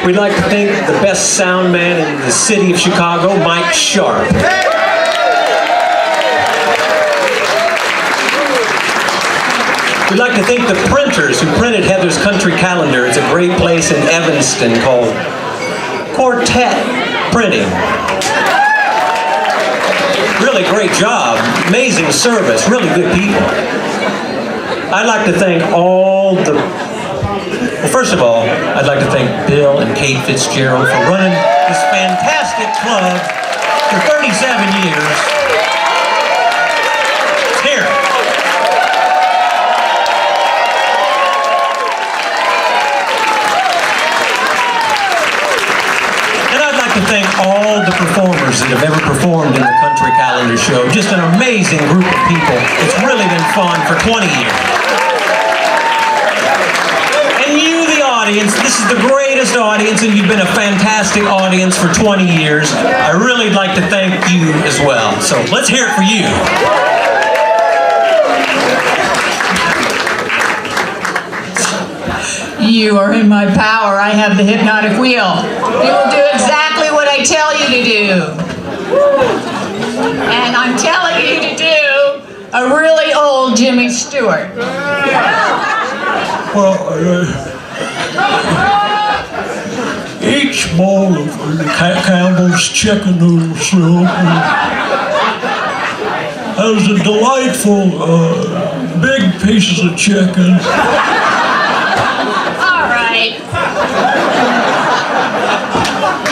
We'd like to thank the best sound man in the city of Chicago, Mike Sharp. We'd like to thank the printers who printed Heather's Country Calendar. It's a great place in Evanston called Quartet Printing. Really great job, amazing service, really good people. I'd like to thank all the, well, first of all, I'd like to thank Bill and Kate Fitzgerald for running this fantastic club for 37 years. Here. And I'd like to thank all the performers that have ever performed in the Country Calendar Show. Just an amazing group of people. It's really been fun for 20 years. And you, the audience, this is the greatest audience, and you've been a fantastic audience for 20 years. I really like to thank you as well. So let's hear it for you. You are in my power. I have the hypnotic wheel. You will do exactly what I tell you to do. And I'm telling you to do a really old Jimmy Stewart. Well, each bowl of Campbell's chicken noodle soup has a delightful big pieces of chicken. All right.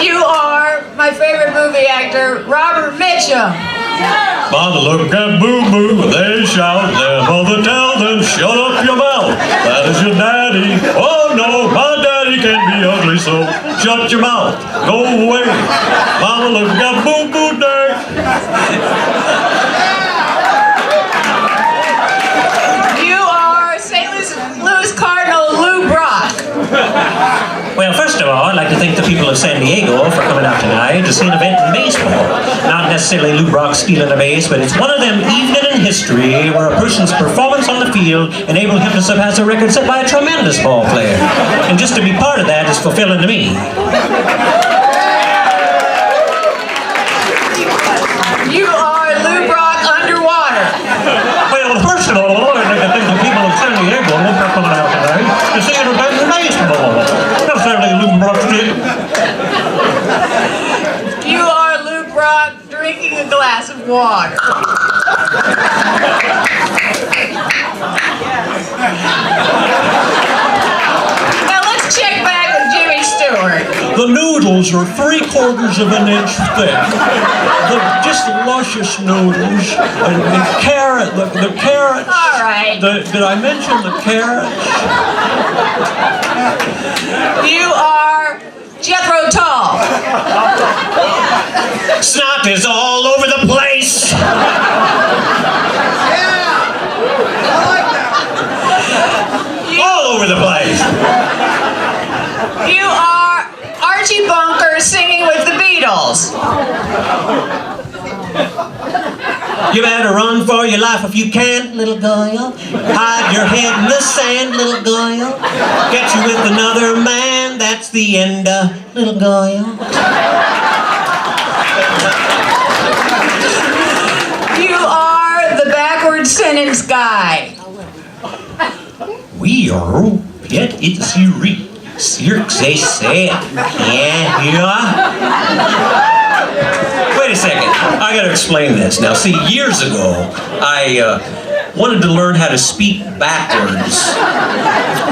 You are my favorite movie actor, Robert Mitchum. Mother look at boo-boo, they shout, their mother tell them, shut up your mouth, that is your daddy. Oh no, my daddy can be ugly, so shut your mouth, go away. Mama look at boo-boo day. You are St. Louis Cardinal Lou Brock. Well, first of all, I'd like to thank the people of San Diego for coming out tonight to see an event in baseball. Not necessarily Lou Brock stealing a base, but it's one of them evening in history where a person's performance on the field enabled him to surpass a record set by a tremendous ball player. And just to be part of that is fulfilling to me. You are Lou Brock underwater. Well, first of all, I'd like to thank the people of San Diego for coming out tonight to see an event in baseball. Not necessarily Lou Brock stealing. You are Lou Brock drinking a glass of water. Now let's check back with Jimmy Stewart. The noodles are 3/4 of an inch thick. Just luscious noodles. And the carrots. All right. Did I mention the carrots? You are Jethro Tull. Snot is all over the place. All over the place. You are Archie Bunker singing with the Beatles. You better run for your life if you can, little girl. Hide your head in the sand, little girl. Get you with another man, that's the end, little girl. You are the backward sentence guy. We are Piet Itzuri, Cirque said. Yeah. Wait a second, I gotta explain this. Now see, years ago, I wanted to learn how to speak backwards.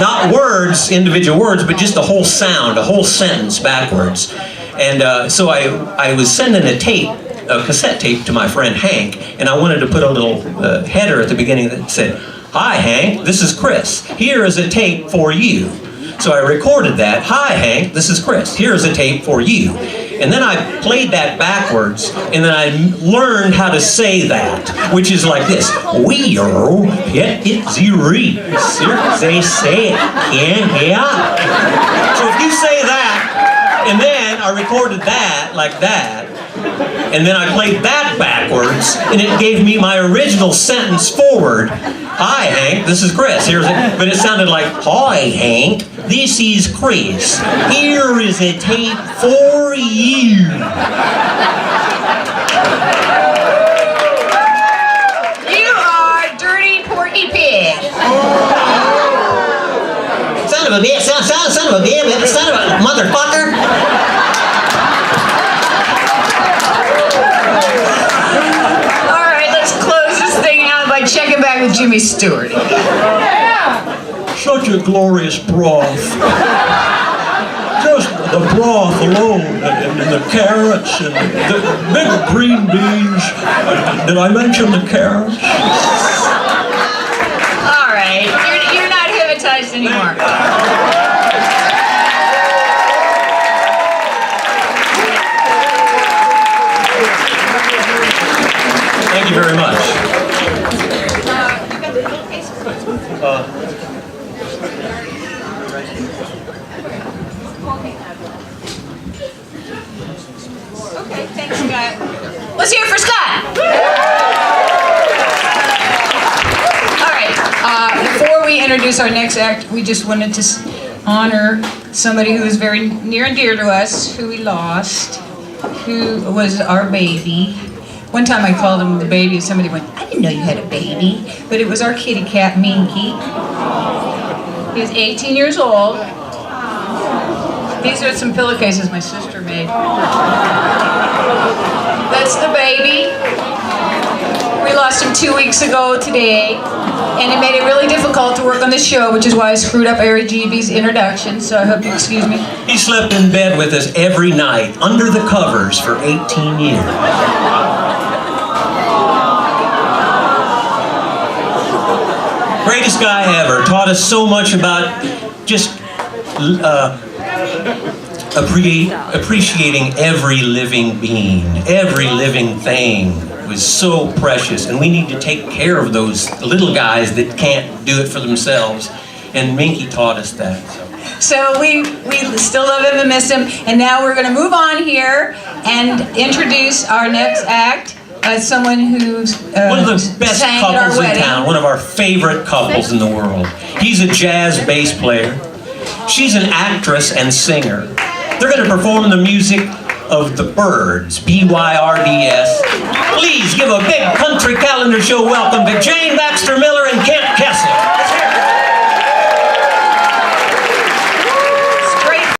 Not words, individual words, but just the whole sound, a whole sentence backwards. And so I was sending a cassette tape to my friend Hank, and I wanted to put a little header at the beginning that said, "Hi Hank, this is Chris. Here is a tape for you." So I recorded that. "Hi Hank, this is Chris. Here is a tape for you." And then I played that backwards, and then I learned how to say that, which is like this. We are Piet Itzuri, Cirque said. Yeah. So if you say that, and then I recorded that like that, and then I played that backwards, and it gave me my original sentence forward. Hi, Hank. This is Chris. But it sounded like, hi, Hank. This is Chris. Here is a tape for you. You are dirty Porky Pig. Son of a bitch. Son of a bitch. Son of a motherfucker. Checking back with Jimmy Stewart. Such a glorious broth. Just the broth alone, and the carrots, and the big green beans. Did I mention the carrots? All right, you're not hypnotized anymore. Thank you very much. Okay, thanks, Scott. Let's hear it for Scott. All right. Before we introduce our next act, we just wanted to honor somebody who is very near and dear to us, who we lost, who was our baby. One time I called him the baby, and somebody went, I didn't know you had a baby. But it was our kitty cat, Minky. He was 18 years old. These are some pillowcases my sister made. That's the baby. We lost him 2 weeks ago today. And it made it really difficult to work on this show, which is why I screwed up Ari GB's introduction, so I hope you excuse me. He slept in bed with us every night, under the covers, for 18 years. Greatest guy ever. Taught us so much about just appreciating every living being, every living thing was so precious, and we need to take care of those little guys that can't do it for themselves. And Minky taught us that. So we still love him and miss him, and now we're going to move on here and introduce our next act. Someone who's one of the best couples in town, one of our favorite couples in the world. He's a jazz bass player. She's an actress and singer. They're going to perform the music of the Byrds, B-Y-R-D-S. Please give a big country calendar show welcome to Jane Baxter Miller and Kent Kessler.